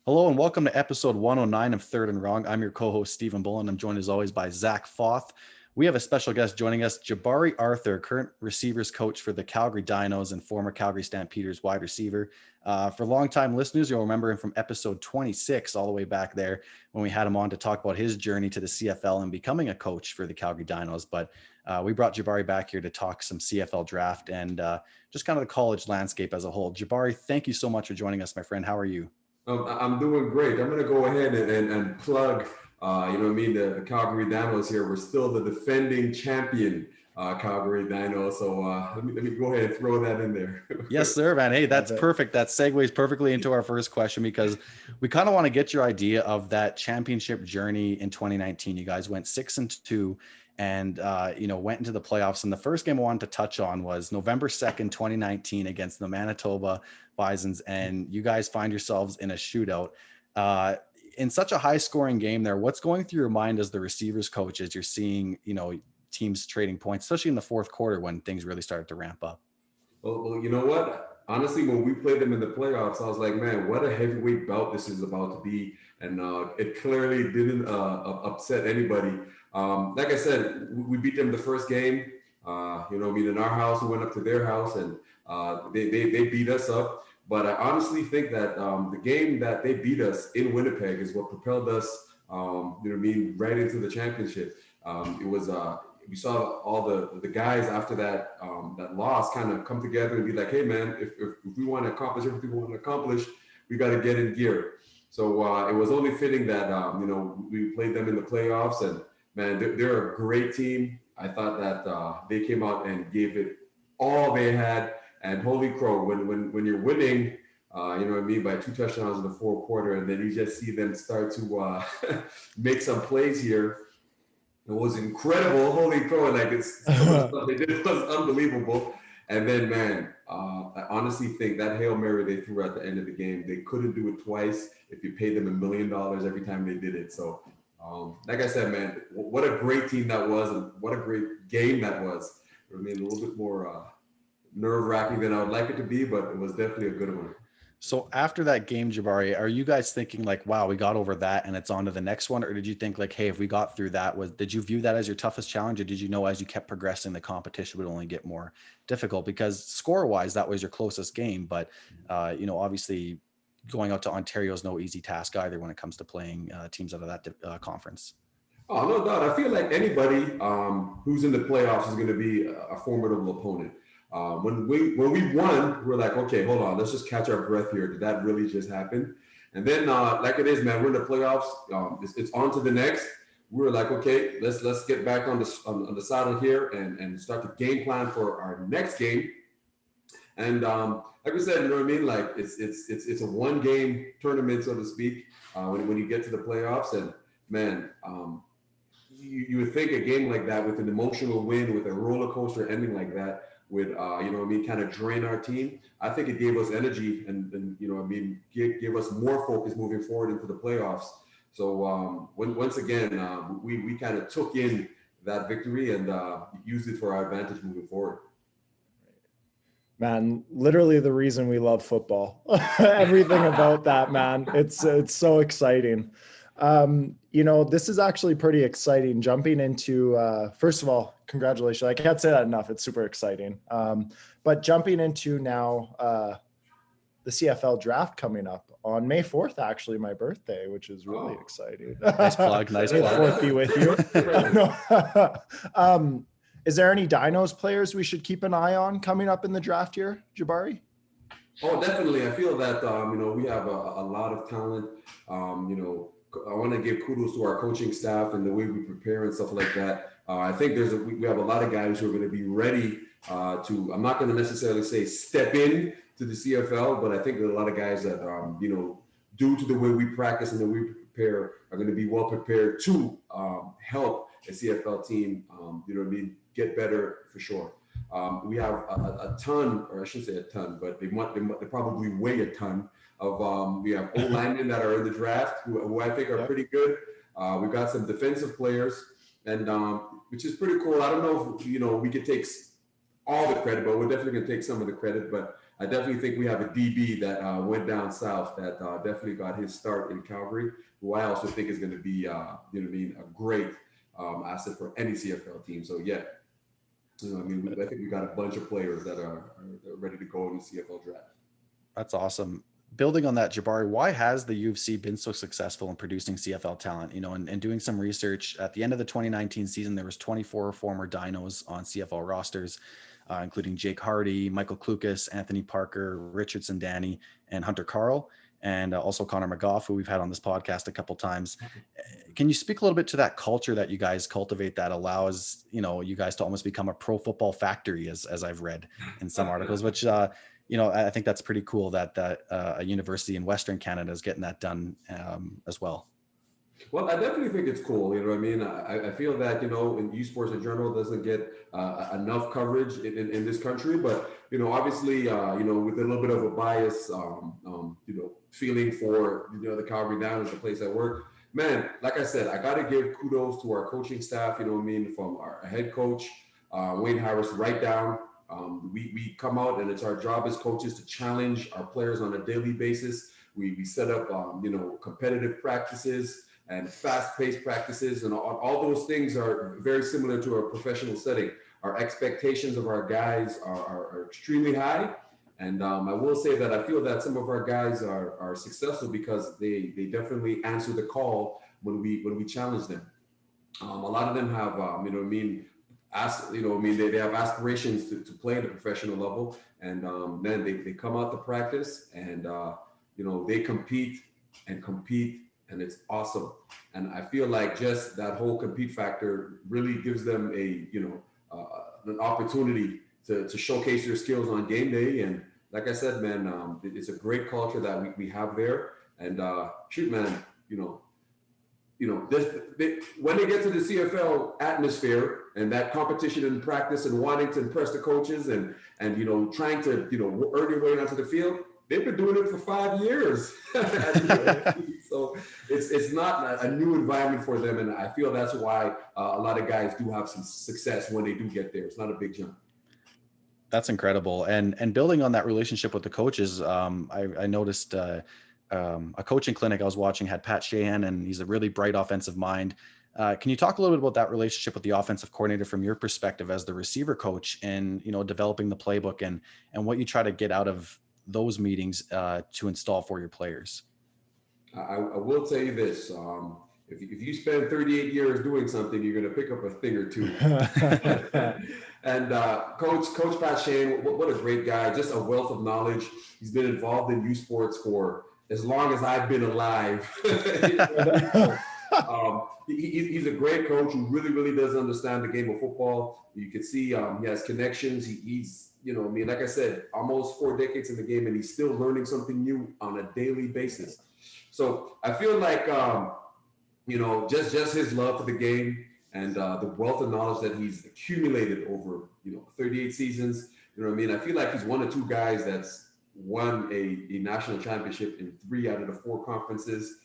Hello and welcome to episode 109 of Third and Wrong. I'm your co-host, Stephen Bullen. I'm joined as always by Zach Foth. We have a special guest joining us, Jabari Arthur, current receivers coach for the Calgary Dinos and former Calgary Stampeders wide receiver. For longtime listeners, you'll remember him from episode 26 all the way back there when we had him on to talk about his journey to the CFL and becoming a coach for the Calgary Dinos. But we brought Jabari back here to talk some CFL draft and just kind of the college landscape as a whole. Jabari, thank you so much for joining us, my friend. How are you? I'm doing great. I'm going to go ahead and plug, the Calgary Dinos here. We're still the defending champion Calgary Dino. So let me go ahead and throw that in there. Yes, sir, man. Hey, that's perfect. That segues perfectly into our first question because we kind of want to get your idea of that championship journey in 2019. You guys went 6-2 and went into the playoffs. And the first game I wanted to touch on was November 2nd, 2019 against the Manitoba Bisons. And you guys find yourselves in a shootout. In such a high scoring game there, what's going through your mind as the receivers coach as you're seeing, teams trading points, especially in the fourth quarter when things really started to ramp up? Well, you know what? Honestly, when we played them in the playoffs, I was like, man, what a heavyweight bout this is about to be. And it clearly didn't upset anybody. Like I said, we beat them the first game. In our house, we went up to their house and they beat us up. But I honestly think that the game that they beat us in Winnipeg is what propelled us, right into the championship. We saw all the guys after that loss kind of come together and be like, hey, man, if we want to accomplish everything we want to accomplish, we got to get in gear. So it was only fitting that, we played them in the playoffs. And, man, they're a great team. I thought that they came out and gave it all they had. And holy crow, when you're winning, by 2 touchdowns in the fourth quarter, and then you just see them start to make some plays here. It was incredible. Holy crow. Some of the stuff they did was unbelievable. And then, man, I honestly think that Hail Mary they threw at the end of the game, they couldn't do it twice if you paid them $1 million every time they did it. So, like I said, man, what a great team that was and what a great game that was. I mean, a little bit more nerve-wracking than I would like it to be, but it was definitely a good one. So after that game, Jabari, are you guys thinking like, wow, we got over that and it's on to the next one? Or did you think like, hey, if we got through that, did you view that as your toughest challenge? Or did you know as you kept progressing, the competition would only get more difficult? Because score-wise, that was your closest game. But, obviously going out to Ontario is no easy task either when it comes to playing teams out of that conference. Oh, no doubt. I feel like anybody who's in the playoffs is going to be a formidable opponent. When we won, we're like, okay, hold on, let's just catch our breath here. Did that really just happen? And then, like it is, man, we're in the playoffs. It's on to the next. We were like, okay, let's get back on the saddle here and start the game plan for our next game. And like I said, you know what I mean? Like it's a one game tournament, so to speak. When you get to the playoffs, and man, you would think a game like that with an emotional win, with a roller coaster ending like that, would kind of drain our team. I think it gave us energy and give us more focus moving forward into the playoffs. So once again, we kind of took in that victory and used it for our advantage moving forward. Man, literally the reason we love football. Everything about that, man. It's so exciting. This is actually pretty exciting. Jumping into, first of all, congratulations. I can't say that enough. It's super exciting. But jumping into now the CFL draft coming up on May 4th, actually my birthday, which is really exciting. Nice plug. May 4th be with you. Is there any Dinos players we should keep an eye on coming up in the draft here, Jabari? Oh, definitely. I feel that, we have a lot of talent. I want to give kudos to our coaching staff and the way we prepare and stuff like that. I think we have a lot of guys who are going to be ready to, I'm not going to necessarily say step in to the CFL, but I think there are a lot of guys that, due to the way we practice and the way we prepare, are going to be well prepared to help a CFL team, get better for sure. We have a ton, or I shouldn't say a ton, but they probably weigh a ton of, we have old linemen that are in the draft who I think are pretty good. We've got some defensive players, and which is pretty cool. I don't know if, we could take all the credit, but we're definitely going to take some of the credit. But I definitely think we have a DB that went down south that definitely got his start in Calgary, who I also think is going to be, you know what I mean, a great asset for any CFL team. So yeah, you know, I mean, I think we got a bunch of players that are ready to go in the CFL draft. That's awesome. Building on that, Jabari, why has the U of C been so successful in producing CFL talent? You know, and doing some research at the end of the 2019 season, there was 24 former Dinos on CFL rosters, including Jake Hardy, Michael Klukas, Anthony Parker, Richardson Danny, and Hunter Carl, and also Connor McGough, who we've had on this podcast a couple times. Can you speak a little bit to that culture that you guys cultivate that allows, you know, you guys to almost become a pro football factory, as I've read in some articles, which you know, I think that's pretty cool that a university in Western Canada is getting that done as well. Well, I definitely think it's cool. You know what I mean? I feel that, you know, in U-Sports in general doesn't get enough coverage in this country. But, you know, obviously, you know, with a little bit of a bias, you know, feeling for, you know, the Calgary Dino, the place I work. Man, like I said, I got to give kudos to our coaching staff, you know what I mean, from our head coach, Wayne Harris, right down. We come out and it's our job as coaches to challenge our players on a daily basis. We set up, you know, competitive practices and fast-paced practices, and all those things are very similar to a professional setting. Our expectations of our guys are extremely high, and I will say that I feel that some of our guys are successful because they definitely answer the call when we challenge them. A lot of them have, you know what I mean, you know, I mean, they have aspirations to play at a professional level, and then they come out to practice, and you know, they compete, and it's awesome. And I feel like just that whole compete factor really gives them a, you know, an opportunity to showcase their skills on game day. And like I said, man, it's a great culture that we have there. And shoot, man, you know, when they get to the CFL atmosphere and that competition in practice and wanting to impress the coaches and you know, trying to, you know, earn your way onto the field, they've been doing it for 5 years. So it's not a new environment for them. And I feel that's why a lot of guys do have some success when they do get there. It's not a big jump. That's incredible. And building on that relationship with the coaches, I noticed a coaching clinic I was watching had Pat Shahan, and he's a really bright offensive mind. Can you talk a little bit about that relationship with the offensive coordinator from your perspective as the receiver coach, and, you know, developing the playbook and what you try to get out of those meetings to install for your players? I will tell you this. If you spend 38 years doing something, you're going to pick up a thing or two. And Coach Pat Shane, what a great guy, just a wealth of knowledge. He's been involved in youth sports for as long as I've been alive. He's a great coach who really does understand the game of football. You can see he has connections. He's, you know, I mean, like I said, almost 4 decades in the game, and he's still learning something new on a daily basis. So I feel like, you know, just his love for the game and the wealth of knowledge that he's accumulated over, you know, 38 seasons. You know what I mean? I feel like he's one of 2 guys that's won a national championship in 3 out of the 4 conferences.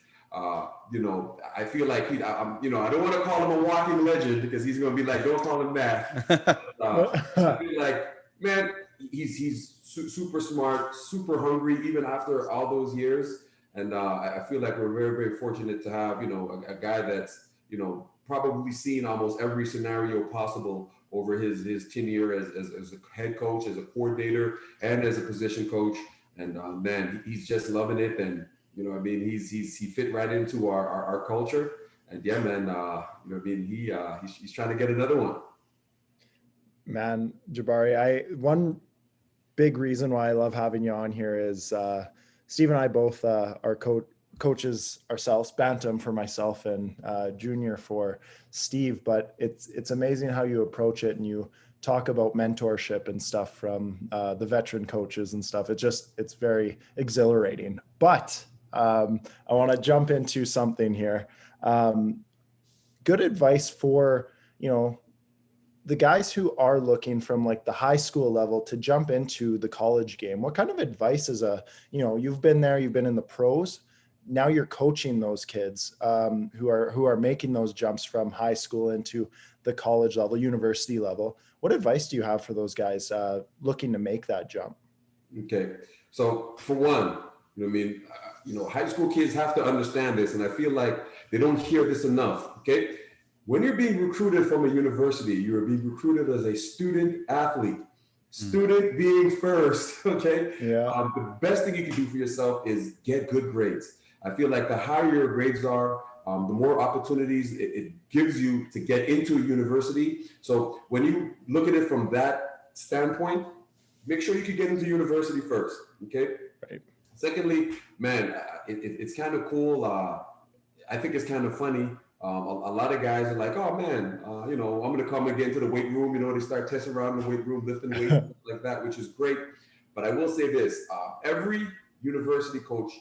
You know, I feel like you know, I don't want to call him a walking legend because he's going to be like, don't call him that. I feel like, man, he's super smart, super hungry, even after all those years. And I feel like we're very fortunate to have, you know, a guy that's, you know, probably seen almost every scenario possible over his tenure as a head coach, as a coordinator, and as a position coach. And man, he's just loving it. And, you know, I mean, he fit right into our culture. And yeah, man, you know, I mean, he's trying to get another one. Man, Jabari, one big reason why I love having you on here is Steve and I both are coaches ourselves, bantam for myself and junior for Steve. But it's amazing how you approach it and you talk about mentorship and stuff from the veteran coaches and stuff. It's very exhilarating. But I want to jump into something here. Good advice for, you know, the guys who are looking from like the high school level to jump into the college game. What kind of advice is you know, you've been there, you've been in the pros, now you're coaching those kids who are making those jumps from high school into the college level, university level. What advice do you have for those guys looking to make that jump? Okay. So for one, high school kids have to understand this, and I feel like they don't hear this enough. Okay. When you're being recruited from a university, you're being recruited as a student athlete. Student being first. Okay. Yeah. The best thing you can do for yourself is get good grades. I feel like the higher your grades are, the more opportunities it gives you to get into a university. So when you look at it from that standpoint, make sure you can get into university first. Okay. Right. Secondly, man, it's kind of cool. I think it's kind of funny. A lot of guys are like, oh man, I'm going to come and get into the weight room. They start testing around in the weight room, lifting weights, stuff like that, which is great. But I will say this, every university coach,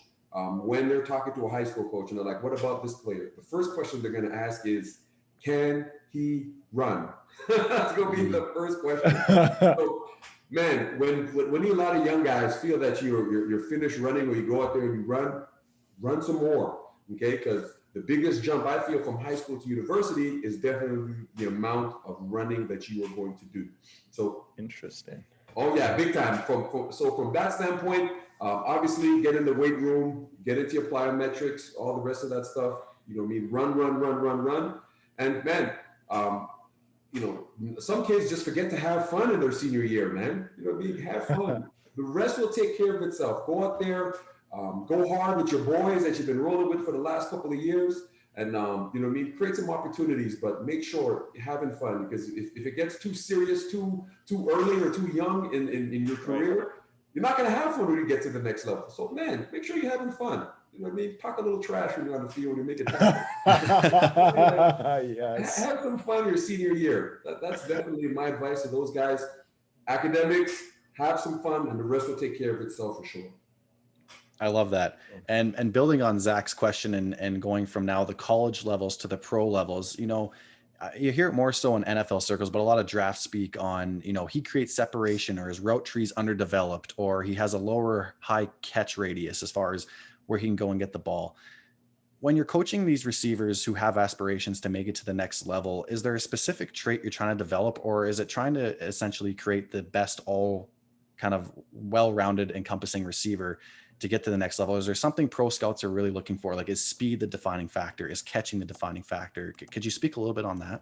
when they're talking to a high school coach and they're like, what about this player? The first question they're going to ask is, can he run? That's going to be the first question. So, man, when a lot of young guys feel that you're finished running, or you go out there and you run some more, okay? Because the biggest jump I feel from high school to university is definitely the amount of running that you are going to do. So interesting. Oh yeah, big time. So from that standpoint, obviously get in the weight room, get into your plyometrics, all the rest of that stuff. Run. And man, some kids just forget to have fun in their senior year, man. Have fun. The rest will take care of itself. Go out there, go hard with your boys that you've been rolling with for the last couple of years, and create some opportunities. But make sure you're having fun, because if it gets too serious too early or too young in your career, you're not going to have fun when you get to the next level. So man, make sure you're having fun. Talk a little trash when you're on the field and make it happen. Yes. Have some fun your senior year. That's definitely my advice to those guys. Academics, have some fun, and the rest will take care of itself for sure. I love that. And building on Zach's question and going from now the college levels to the pro levels, you hear it more so in NFL circles, but a lot of draft speak on, he creates separation, or his route tree's underdeveloped, or he has a lower high catch radius as far as where he can go and get the ball. When you're coaching these receivers who have aspirations to make it to the next level, is there a specific trait you're trying to develop, or is it trying to essentially create the best, all kind of well-rounded, encompassing receiver to get to the next level? Is there something pro scouts are really looking for? Like, is speed the defining factor? Is catching the defining factor? Could you speak a little bit on that?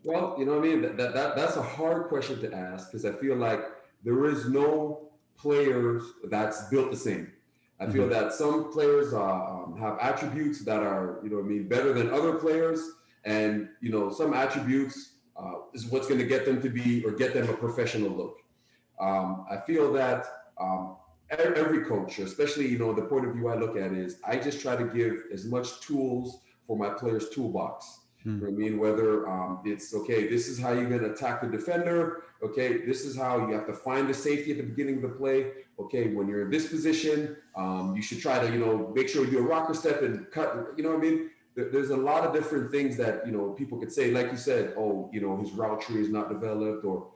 Well, that's a hard question to ask, because I feel like there is no players that's built the same. I feel that some players have attributes that are, better than other players. And, some attributes is what's going to get them to be, or get them a professional look. I feel that every coach, especially, the point of view I look at is, I just try to give as much tools for my players' toolbox. You know what I mean? Whether it's, okay, this is how you're going to attack the defender. Okay, this is how you have to find the safety at the beginning of the play. Okay, when you're in this position, you should try to, make sure you do a rocker step and cut. You know what I mean? There's a lot of different things that, people could say, like you said, oh, his route tree is not developed, or,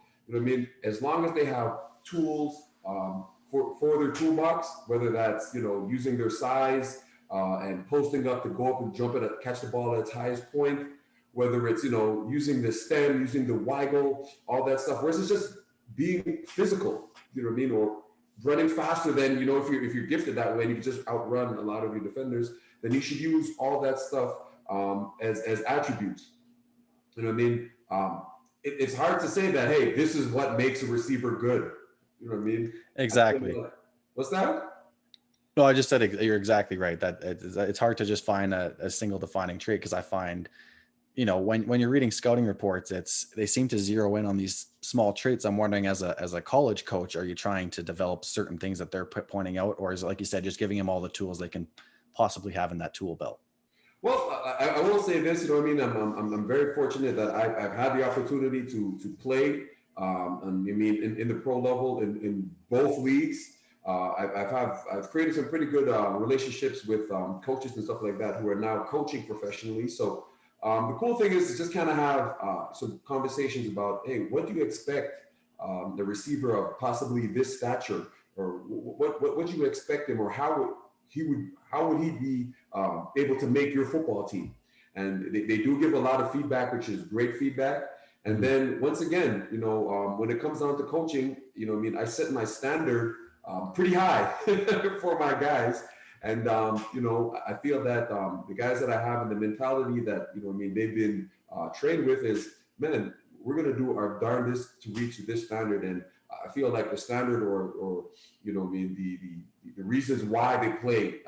as long as they have tools for their toolbox, whether that's, using their size and posting up to go up and jump it, catch the ball at its highest point, whether it's, using the stem, using the wiggle, all that stuff, versus it's just being physical, or running faster than, if you're gifted that way and you can just outrun a lot of your defenders, then you should use all that stuff as attributes. It's hard to say that, hey, this is what makes a receiver good. You know what I mean? Exactly. What's that? No, I just said you're exactly right. That it's hard to just find a single defining trait, because I find, when you're reading scouting reports, they seem to zero in on these small traits. I'm wondering, as a college coach, are you trying to develop certain things that they're pointing out, or is it, like you said, just giving them all the tools they can possibly have in that tool belt? Well, I will say this. I'm very fortunate that I've had the opportunity to play. In the pro level in both leagues. I've created some pretty good relationships with coaches and stuff like that who are now coaching professionally. So the cool thing is to just kind of have some conversations about, hey, what do you expect the receiver of possibly this stature, or what do you expect him, or how would he be able to make your football team? And they do give a lot of feedback, which is great feedback. And then once again, when it comes down to coaching, I set my standard pretty high for my guys. And, you know, I feel that the guys that I have and the mentality that, you know, I mean, they've been trained with is, man, we're going to do our darndest to reach this standard. And I feel like the standard or you know, I mean, the reasons why they play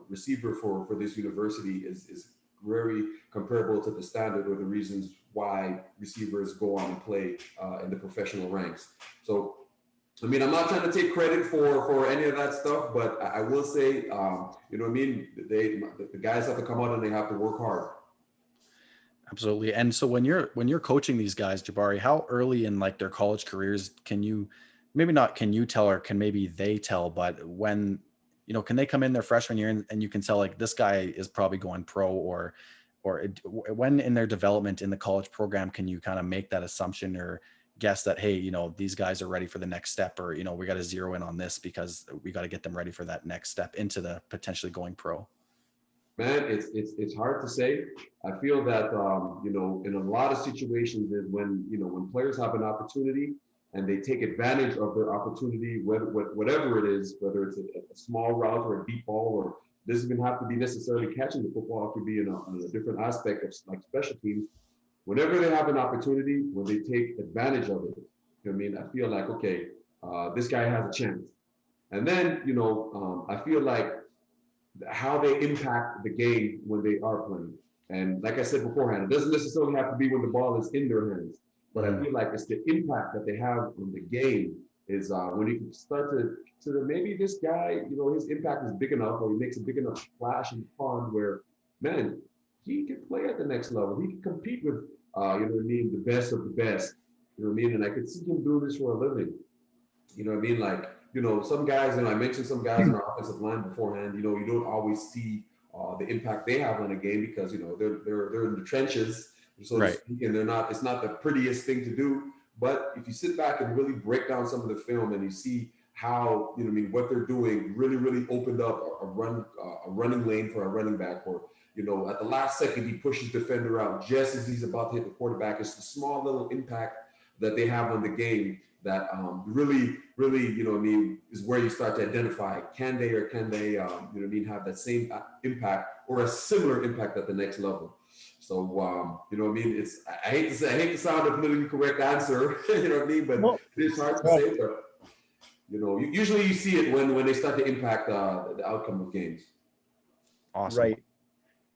receiver for this university is very comparable to the standard or the reasons why receivers go on and play in the professional ranks. So, I mean, I'm not trying to take credit for any of that stuff, but I will say, you know what I mean? The guys have to come out and they have to work hard. Absolutely. And so when you're coaching these guys, Jabari, how early in like their college careers can you, maybe not can you tell, or can maybe they tell, but when, you know, can they come in their freshman year and you can tell like this guy is probably going pro, or when in their development in the college program can you kind of make that assumption or guess that, hey, you know, these guys are ready for the next step, or, you know, we got to zero in on this because we got to get them ready for that next step into the potentially going pro? Man, it's hard to say. I feel that you know, in a lot of situations is when, you know, when players have an opportunity and they take advantage of their opportunity, whatever it is, whether it's a small route or a deep ball, or doesn't even have to be necessarily catching the football, it could be in a different aspect of like special teams. Whenever they have an opportunity, when they take advantage of it, you know what I mean, I feel like, okay, this guy has a chance. And then, you know, I feel like how they impact the game when they are playing. And like I said beforehand, it doesn't necessarily have to be when the ball is in their hands, but I feel like it's the impact that they have on the game is when you can start to consider maybe this guy, you know, his impact is big enough, or he makes a big enough splash in the pond where, man, he can play at the next level. He can compete with, you know what I mean, the best of the best. You know what I mean? And I could see him doing this for a living. You know what I mean? Like, you know, some guys, and I mentioned some guys in our offensive line beforehand, you know, you don't always see the impact they have on a game because, you know, they're in the trenches, so to speak, and it's not the prettiest thing to do. But if you sit back and really break down some of the film and you see how, you know what I mean, what they're doing really opened up a running lane for a running back, or, you know, at the last second, he pushes defender out just as he's about to hit the quarterback. It's the small little impact that they have on the game that really, you know what I mean, is where you start to identify, can they, you know what I mean, have that same impact or a similar impact at the next level. So, you know what I mean, I hate to sound a politically correct answer, you know what I mean, but it's hard to say, but, you know, usually you see it when they start to impact the outcome of games. Awesome. Right.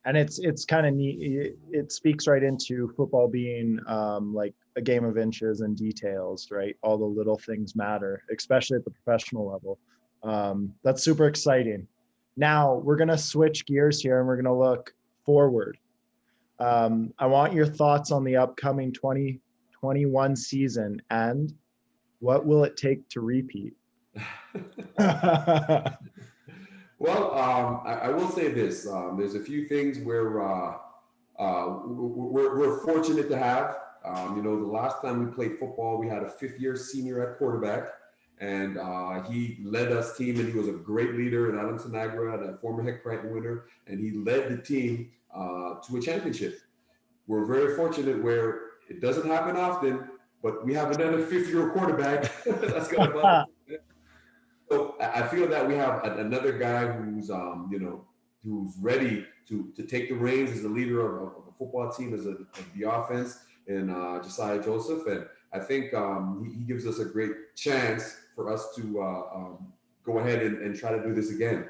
And it's kind of neat. It speaks right into football being like a game of inches and details, right? All the little things matter, especially at the professional level. That's super exciting. Now we're going to switch gears here and we're going to look forward. I want your thoughts on the upcoming 2021 season and what will it take to repeat? Well, I will say this. There's a few things where we're fortunate to have. You know, the last time we played football, we had a fifth-year senior at quarterback, and he led us team, and he was a great leader in Adam Tanagra, and a former Heck Crichton winner, and he led the team to a championship. We're very fortunate where it doesn't happen often, but we have another fifth-year quarterback that's going to So I feel that we have another guy who's, you know, who's ready to take the reins as the leader of a football team, of the offense, and Josiah Joseph. And I think he gives us a great chance for us to go ahead and try to do this again.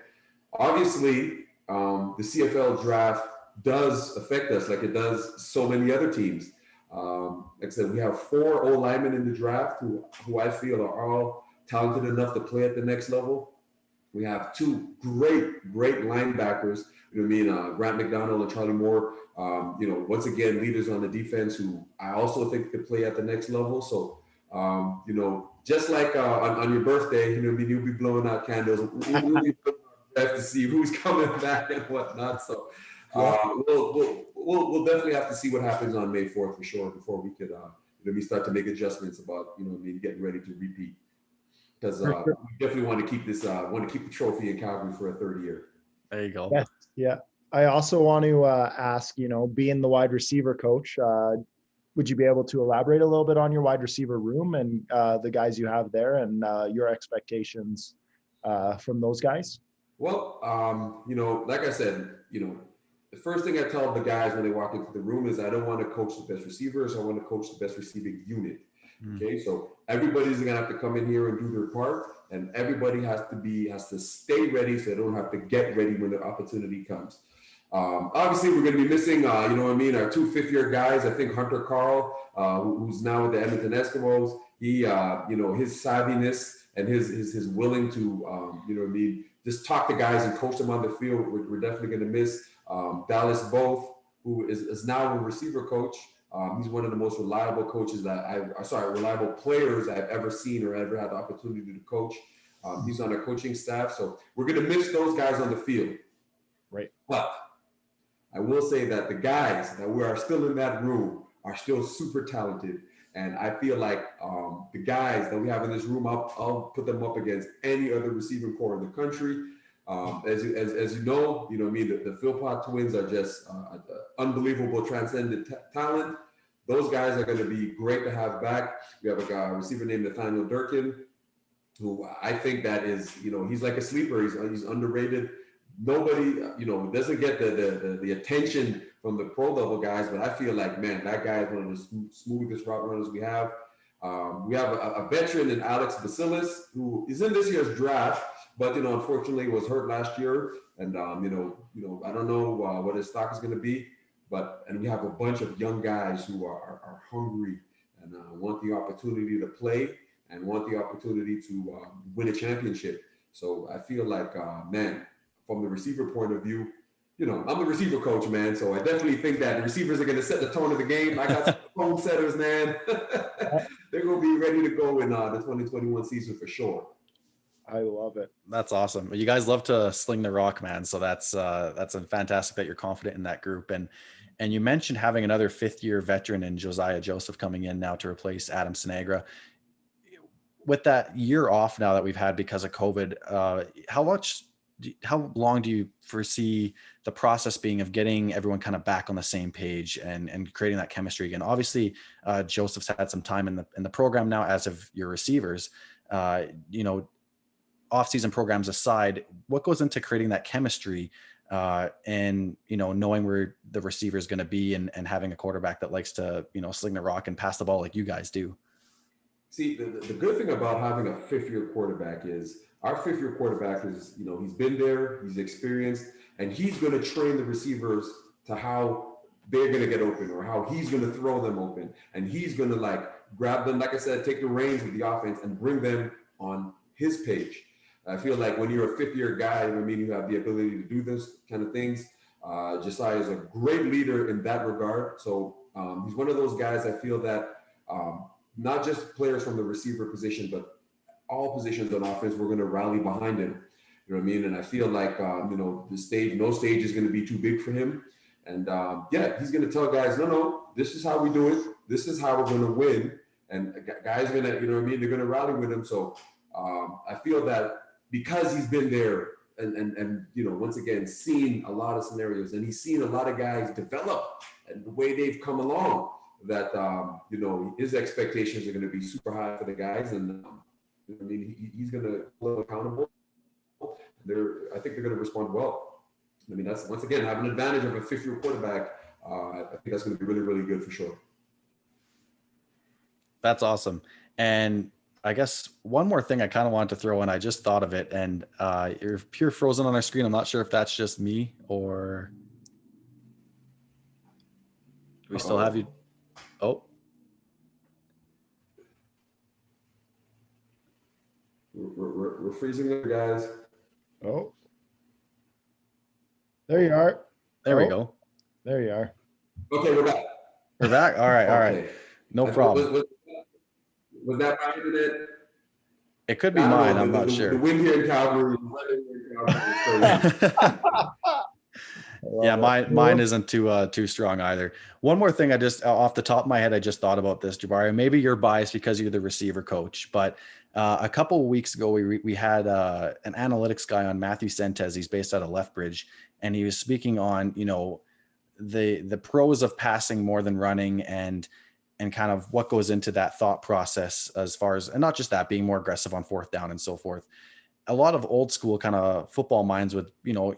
Obviously, the CFL draft does affect us like it does so many other teams. Like I said, we have 4 old linemen in the draft who I feel are all talented enough to play at the next level. We have 2 great linebackers, you know what I mean, Grant McDonald and Charlie Moore, you know, once again, leaders on the defense who I also think could play at the next level. So, you know, just like on your birthday, you know, I mean, you'll be blowing out candles. We'll be have to see who's coming back and whatnot. So we'll definitely have to see what happens on May 4th for sure before we could maybe start to make adjustments about, you know what I mean, getting ready to repeat. Because we definitely want to keep the trophy in Calgary for a 3rd year. There you go. Yes, yeah. I also want to ask, you know, being the wide receiver coach, would you be able to elaborate a little bit on your wide receiver room and the guys you have there and your expectations from those guys? Well, like I said, the first thing I tell the guys when they walk into the room is I don't want to coach the best receivers. I want to coach the best receiving unit. Okay, so everybody's gonna have to come in here and do their part, and everybody has to stay ready, so they don't have to get ready when the opportunity comes. Obviously, we're gonna be missing, our 2 fifth-year guys. I think Hunter Carl, who's now with the Edmonton Eskimos, he, his savviness and his willing to, just talk to guys and coach them on the field. We're definitely gonna miss Dallas Both, who is now a receiver coach. He's one of the most reliable coaches reliable players I've ever seen or ever had the opportunity to coach. He's on our coaching staff. So we're going to miss those guys on the field. Right. But I will say that the guys that we are still in that room are still super talented. And I feel like the guys that we have in this room, I'll put them up against any other receiving core in the country. As you know, the Philpott twins are just unbelievable, transcendent talent. Those guys are going to be great to have back. We have a receiver named Nathaniel Durkin, who I think that is, he's like a sleeper. He's underrated. Nobody, doesn't get the attention from the pro level guys, but I feel like, man, that guy is one of the smoothest route runners we have. We have a veteran in Alex Basilis, who is in this year's draft, but unfortunately was hurt last year, and I don't know what his stock is going to be, and we have a bunch of young guys who are hungry and want the opportunity to play and want the opportunity to win a championship. So I feel like, man, from the receiver point of view, I'm the receiver coach, man. So I definitely think that the receivers are going to set the tone of the game. I got some tone setters, man. They're going to be ready to go in the 2021 season for sure. I love it. That's awesome. You guys love to sling the rock, man. So that's fantastic that you're confident in that group. And you mentioned having another 5th-year veteran in Josiah Joseph coming in now to replace Adam Sinagra. With that year off now that we've had because of COVID, how long do you foresee the process being of getting everyone kind of back on the same page and creating that chemistry again? Obviously, Joseph's had some time in the program now, as of your receivers. Off-season programs aside, what goes into creating that chemistry and knowing where the receiver is going to be and having a quarterback that likes to sling the rock and pass the ball like you guys do? See, the good thing about having a 5th-year quarterback is our 5th-year quarterback is, he's been there, he's experienced, and he's going to train the receivers to how they're going to get open or how he's going to throw them open. And he's going to grab them, like I said, take the reins of the offense and bring them on his page. I feel like when you're a 5th-year guy, you have the ability to do this kind of things. Josiah is a great leader in that regard. So he's one of those guys I feel that not just players from the receiver position, but all positions on offense, we're going to rally behind him. You know what I mean? And I feel like, no stage is going to be too big for him. And he's going to tell guys, no, this is how we do it. This is how we're going to win. And guys are going to, they're going to rally with him. So I feel that because he's been there and once again, seen a lot of scenarios, and he's seen a lot of guys develop and the way they've come along, that, his expectations are going to be super high for the guys. And he's going to hold accountable. I think they're going to respond well. That's, once again, have an advantage of a 5th-year quarterback. I think that's going to be really, really good for sure. That's awesome. And I guess one more thing I kind of wanted to throw in, I just thought of it, and you're pure frozen on our screen. I'm not sure if that's just me or do we still have you. Oh, we're freezing there, guys. Oh, there you are. There we go. There you are. Okay, we're back. We're back. All right. All right. No problem. Was that my internet? It could be mine. I'm not sure. The wind here in Calgary. Yeah, mine isn't too strong either. One more thing, I just off the top of my head, I just thought about this, Jabari. Maybe you're biased because you're the receiver coach, but a couple of weeks ago we had an analytics guy on, Matthew Sentes. He's based out of Lethbridge, and he was speaking on the pros of passing more than running and kind of what goes into that thought process as far as, and not just that, being more aggressive on 4th down and so forth. a lot of old school kind of football minds with,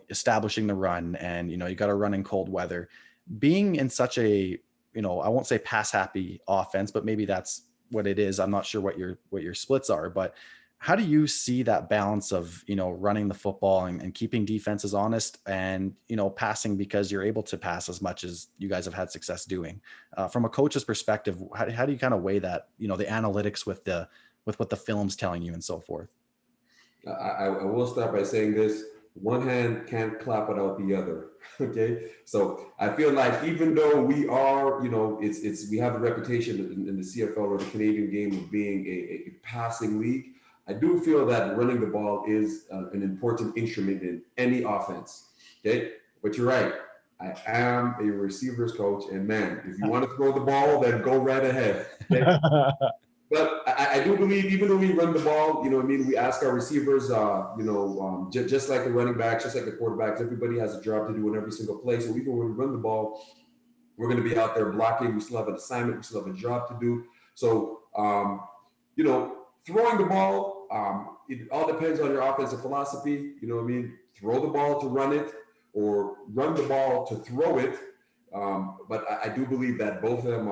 establishing the run and, you got to run in cold weather. Being in such a, I won't say pass happy offense, but maybe that's what it is. I'm not sure what your splits are, but how do you see that balance of, running the football and keeping defenses honest and, passing because you're able to pass as much as you guys have had success doing? From a coach's perspective, how do you kind of weigh that, the analytics with what the film's telling you and so forth? I will start by saying this: one hand can't clap without the other. Okay, so I feel like even though we are, we have a reputation in the CFL or the Canadian game of being a passing league, I do feel that running the ball is an important instrument in any offense. Okay, but you're right. I am a receivers coach, and man, if you want to throw the ball, then go right ahead. Okay? But I do believe, even though we run the ball, we ask our receivers, just like the running backs, just like the quarterbacks, everybody has a job to do in every single play. So even when we run the ball, we're going to be out there blocking. We still have an assignment. We still have a job to do. So, throwing the ball, it all depends on your offensive philosophy. Throw the ball to run it or run the ball to throw it. But I do believe that both of them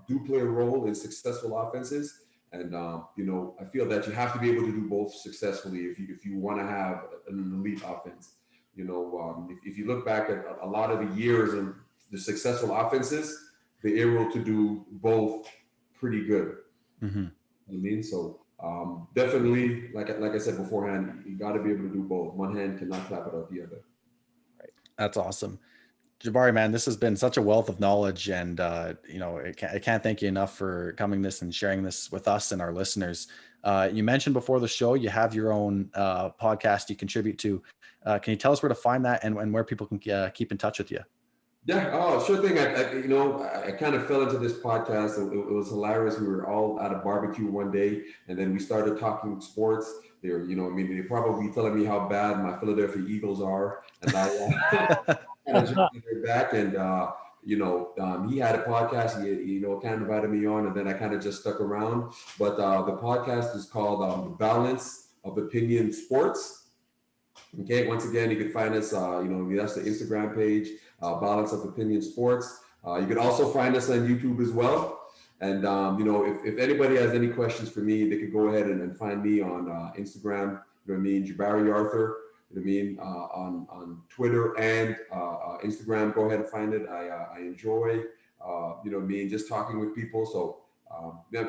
do play a role in successful offenses. And, I feel that you have to be able to do both successfully if you want to have an elite offense. If you look back at a lot of the years and the successful offenses, they're able to do both pretty good. Mm-hmm. So definitely, like I said beforehand, you got to be able to do both. One hand cannot clap without the other. Right. That's awesome. Jabari, man, this has been such a wealth of knowledge, and I can't thank you enough for coming this and sharing this with us and our listeners. You mentioned before the show you have your own podcast you contribute to. Can you tell us where to find that and where people can keep in touch with you? Yeah, sure thing. I kind of fell into this podcast. It was hilarious. We were all at a barbecue one day, and then we started talking sports. They're probably telling me how bad my Philadelphia Eagles are, and I kind of jumped in their back. And he had a podcast. He kind of invited me on, and then I kind of just stuck around. But the podcast is called The Balance of Opinion Sports. Okay, once again, you can find us. That's the Instagram page, Balance of Opinion Sports. You can also find us on YouTube as well. And if anybody has any questions for me, they could go ahead and find me on Instagram. Jabari Arthur. On Twitter and Instagram. Go ahead and find it. I enjoy just talking with people. So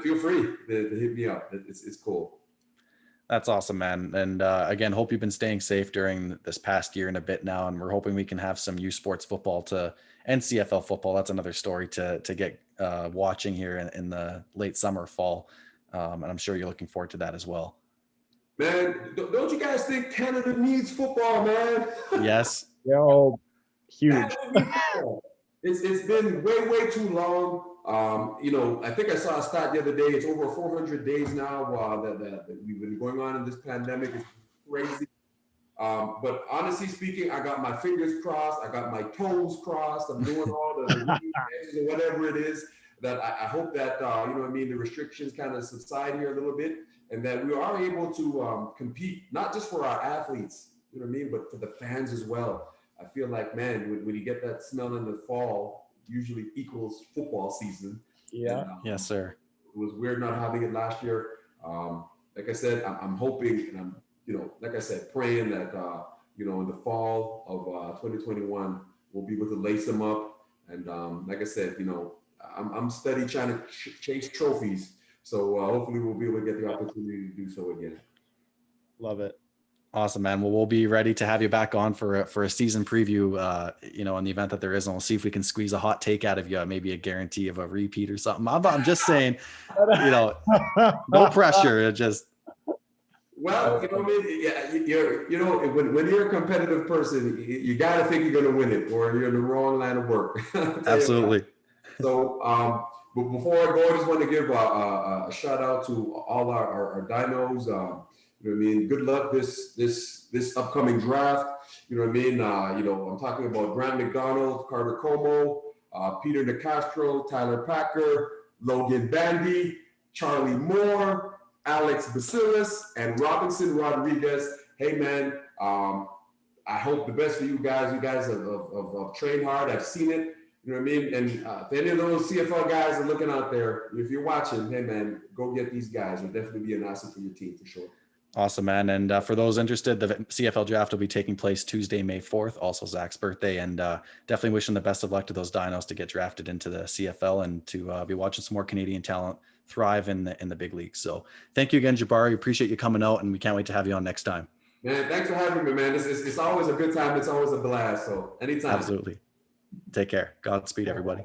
feel free to hit me up. It's cool. That's awesome, man. And again, hope you've been staying safe during this past year and a bit now. And we're hoping we can have some U Sports football and CFL football. That's another story to get watching here in the late summer, fall. And I'm sure you're looking forward to that as well. Man, don't you guys think Canada needs football, man? Yes. Yo, huge. It's been way too long. I think I saw a stat the other day. It's over 400 days now that we've been going on in this pandemic. It's crazy. But honestly speaking, I got my fingers crossed. I got my toes crossed. I'm doing all the whatever it is. That I hope that the restrictions kind of subside here a little bit, and that we are able to compete not just for our athletes, but for the fans as well. I feel like, man, when you get that smell in the fall, usually equals football season. Yeah. And, yes, sir. It was weird not having it last year. Like I said, I'm hoping, and I'm, like I said, praying that, in the fall of 2021, we'll be able to lace them up. And like I said, I'm steady trying to chase trophies. So hopefully we'll be able to get the opportunity to do so again. Love it. Awesome, man. Well, we'll be ready to have you back on for a season preview, in the event that there is, and we'll see if we can squeeze a hot take out of you, maybe a guarantee of a repeat or something. I'm just saying, no pressure. It just. Well, when you're a competitive person, you got to think you're going to win it, or you're in the wrong line of work. Absolutely. So, but before I go, I just want to give a shout out to all our Dinos. Good luck this upcoming draft. I'm talking about Grant McDonald, Carter Como, Peter DeCastro, Tyler Packer, Logan Bandy, Charlie Moore, Alex Basilis, and Robinson Rodriguez. hey man, I hope the best for you guys. You guys have trained hard. I've seen it. You know what I mean? And if any of those CFL guys are looking out there, if you're watching, hey man, go get these guys. It'll definitely be an asset for your team for sure. Awesome, man. And for those interested, the CFL draft will be taking place Tuesday, May 4th, also Zach's birthday. And definitely wishing the best of luck to those Dinos to get drafted into the CFL and to be watching some more Canadian talent thrive in the big leagues. So thank you again, Jabari. Appreciate you coming out, and we can't wait to have you on next time. Man, thanks for having me, man. It's always a good time. It's always a blast. So anytime. Absolutely. Take care. Godspeed, everybody.